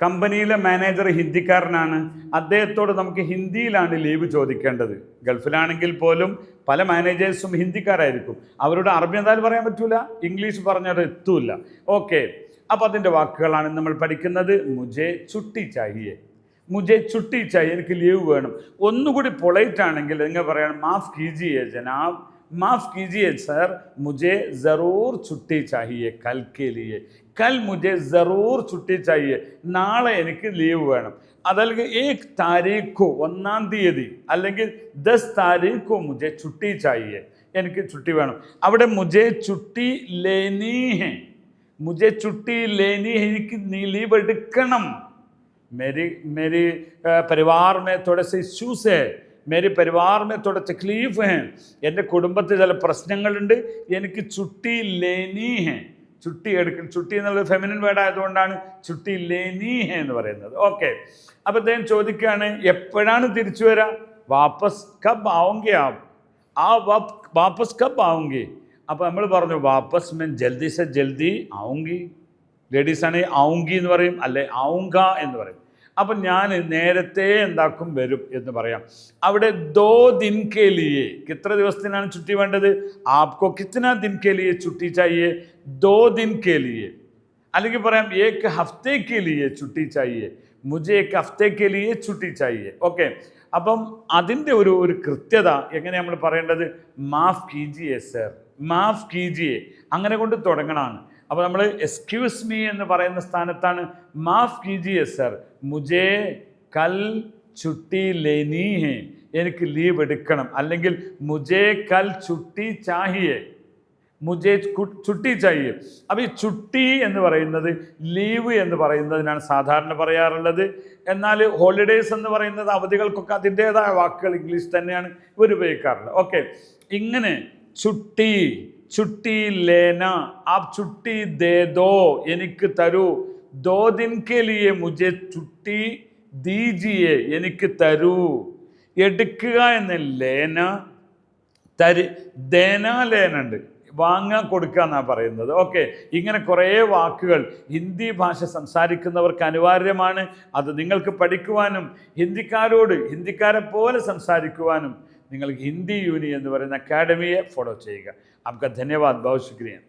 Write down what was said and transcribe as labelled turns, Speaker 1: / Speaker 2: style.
Speaker 1: കമ്പനിയിലെ മാനേജർ ഹിന്ദിക്കാരനാണ്, അദ്ദേഹത്തോട് നമുക്ക് ഹിന്ദിയിലാണ് ലീവ് ചോദിക്കേണ്ടത്. ഗൾഫിലാണെങ്കിൽ പോലും പല മാനേജേഴ്സും ഹിന്ദിക്കാരായിരിക്കും, അവരോട് അറബി എന്തായാലും പറയാൻ പറ്റൂല, ഇംഗ്ലീഷ് പറഞ്ഞത് എത്തൂല. ഓക്കെ, അപ്പോൾ അതിൻ്റെ വാക്കുകളാണ് നമ്മൾ പഠിക്കുന്നത്. മുജെ ചുട്ടി ചാഹിയെ, മുജെ ചുട്ടി ചാഹിയെ, എനിക്ക് ലീവ് വേണം. ഒന്നുകൂടി പൊളൈറ്റ് ആണെങ്കിൽ നിങ്ങൾ പറയണം മാഫ് കീജിയെ ജനാബ്, മാഫ് കീജിയെ സർ, മുझे ज़रूर छुट्टी चाहिए कल के लिए, കൽ മുझे ज़रूर छुट्टी चाहिए, നാളെ എനിക്ക് ലീവ് വേണം. അതല്ലെങ്കിൽ 1 താരീഖോ 1-ാം തീയതി അല്ലെങ്കിൽ 10 താരീഖോ മുझे छुट्टी चाहिए, എനിക്ക് ചുട്ടി വേണം. അവിടെ മുझे छुट्टी लेनी है, മുझे छुट्टी लेनी है, എനിക്ക് ലീവ് എടുക്കണം. मेरी परिवार में थोड़े से इश्यूज है, मेरे परिवार में थोड़ा तकलीफ है, എൻ്റെ കുടുംബത്തിൽ ചില പ്രശ്നങ്ങളുണ്ട്, എനിക്ക് ചുട്ടി ലേനി ഹെ, ചുട്ടി എടുക്കണം. ചുട്ടി എന്നുള്ളത് ഫെമിനിൻ വേർഡ് ആയതുകൊണ്ടാണ് ചുട്ടി ലേനി ഹെ എന്ന് പറയുന്നത്. ഓക്കെ, അപ്പോൾ അദ്ദേഹം ചോദിക്കുകയാണ് എപ്പോഴാണ് തിരിച്ചു വരാം. വാപ്പസ് കബ് ആവുങ്കി വാപ്പസ് കബ് ആവുങ്കി. അപ്പോൾ നമ്മൾ പറഞ്ഞു വാപ്പസ് മെൻ ജൽദി സെ ജൽദി ആവുങ്കി, ലേഡീസ് ആണെങ്കിൽ ആവുങ്കി എന്ന് പറയും, അല്ലെ ആവുങ്ക എന്ന് പറയും. അപ്പം ഞാൻ നേരത്തെ എന്താക്കും വരും എന്ന് പറയാം. അവിടെ 2 दिन के लिए, എത്ര ദിവസത്തിനാണ് ചുട്ടി വേണ്ടത്. ആപ്കോ കിतना दिन के लिए छुट्टी चाहिए, 2 दिन के लिए. അല്ലെങ്കിൽ പറയാം 1 हफ्ते के लिए छुट्टी चाहिए, मुझे 1 हफ्ते के लिए छुट्टी चाहिए. ഓക്കെ, അപ്പം അതിൻ്റെ ഒരു കൃത്യത എങ്ങനെ നമ്മൾ പറയേണ്ടത്. മാഫ് കീജിയെ സർ, മാഫ് കീജിയെ, അങ്ങനെ കൊണ്ട് തുടങ്ങണമാണ്. അപ്പോൾ നമ്മൾ എക്സ്ക്യൂസ് മീ എന്ന് പറയുന്ന സ്ഥാനത്താണ് മാഫ് കീജിയെ സർ, മുझे കൽ ചുട്ടി ലേനി ഹെ, എനിക്ക് ലീവ് എടുക്കണം. അല്ലെങ്കിൽ മുझे കൽ ചുട്ടി ചാഹിയെ, മുझे ചുട്ടി ചാഹിയെ. അപ്പോൾ ഈ ചുട്ടി എന്ന് പറയുന്നത് ലീവ് എന്ന് പറയുന്നതിനാണ് സാധാരണ പറയാറുള്ളത്. എന്നാൽ ഹോളിഡേയ്സ് എന്ന് പറയുന്നത് അവധികൾക്കൊക്കെ അതിൻ്റേതായ വാക്കുകൾ ഇംഗ്ലീഷ് തന്നെയാണ് ഇവർ ഉപയോഗിക്കാറുള്ളത്. ഓക്കെ, ഇങ്ങനെ ചുട്ടി, छुट्टी लेना, आप छुट्टी दे दो, എനിക്ക് തരൂ. 2 दिन के लिए मुझे छुट्टी दीजिए, എനിക്ക് തരൂ. എടുക്കുക എന്ന് ലേന, ദേന ലേനുണ്ട്, വാങ്ങാൻ കൊടുക്കുക എന്നാണ് പറയുന്നത്. ഓക്കെ, ഇങ്ങനെ കുറേ വാക്കുകൾ ഹിന്ദി ഭാഷ സംസാരിക്കുന്നവർക്ക് അനിവാര്യമാണ്. അത് നിങ്ങൾക്ക് പഠിക്കുവാനും ഹിന്ദിക്കാരോട് ഹിന്ദിക്കാരെ പോലെ സംസാരിക്കുവാനും നിങ്ങൾ ഹിന്ദി യൂനി എന്ന് പറയുന്ന അക്കാഡമിയെ ഫോളോ ചെയ്യുക. आपका धन्यवाद, बहुत शुक्रिया.